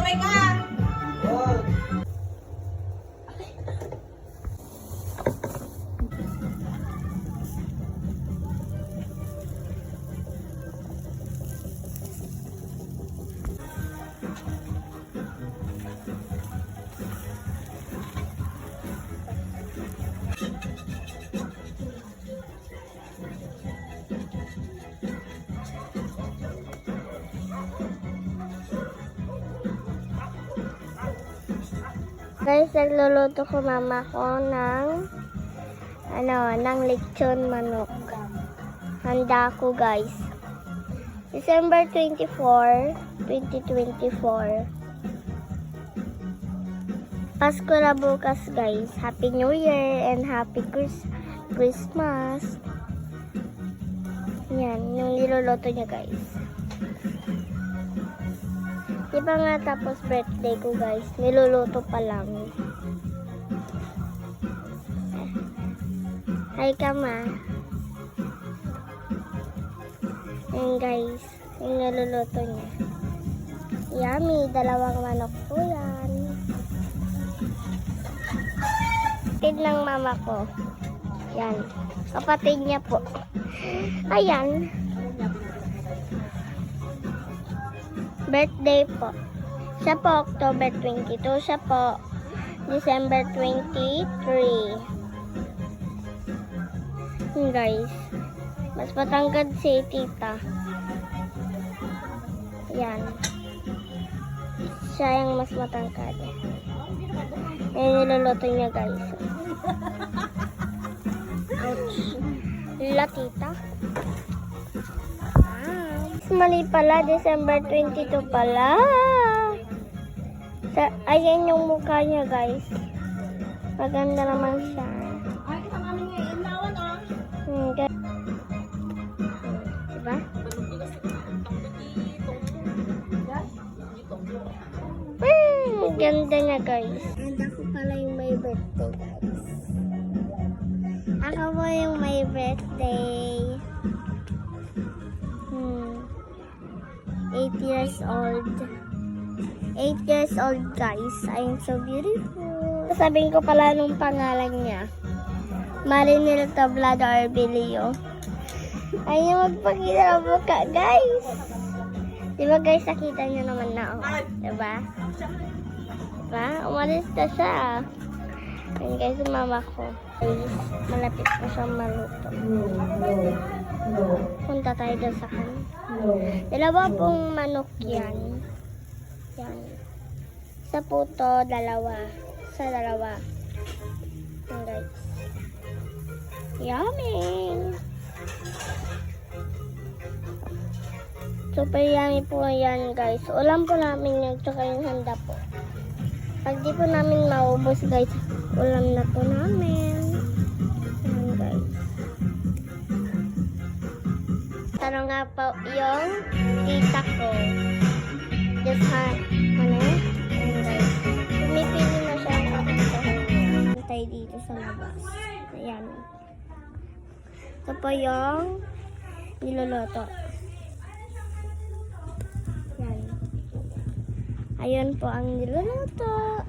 Magkamay ka. Guys, nagluluto ko mama ko ng ng lechon manok. Handa ko guys. December 24, 2024. Pasko na bukas guys. Happy New Year and Happy Christmas. Yan, yung niluluto niya guys. Di ba nga tapos birthday ko guys, niluluto pa lang. Hi Kama. Ayan guys, yung niluluto niya. Yummy, dalawang manok po yan. Kapatid ng mama ko. Yan, kapatid niya po. Ayan. Birthday po. Siya po October 22. Siya po December 23. Guys. Mas matangkad si tita. Yan. Siya yung mas matangkad. Yan niluluto niya guys. Ouch. La tita. Mali pala, December 22 pala. Ayan yung mukha niya guys. Maganda naman siya. Ay, kita namin ngayon inawan ah. Diba? Ganda niya guys. And ako pala yung may birthday guys. Ako po yung may birthday. 8 years old. 8 years old guys. I'm so beautiful. Sabihin ko pala nung pangalan niya. Marinel Tablado Arbilio. Ayun magpakita ng buka guys. Diba guys, nakita niyo naman na ako. Diba? Diba? Umalis na siya. Ayun guys, mama ko. Guys, malapit na siya maluto. Punta tayo doon sa kanya. Dalawa pong manok yan. Yan. Sa puto, dalawa. Sa dalawa. Yan guys. Yummy! Super yummy po yan guys. Ulam po namin yan. Tsaka yung handa po. Pag di po namin maubos guys, ulam na po namin. Yan guys. Tara nga po yung tita ko. Just ano? Ayan guys. Pumipili na siya ang kapuntahan niya. Tayo dito sa labas. Ayan. Ito po yung niluluto. Ayan. Ayun po ang niluluto.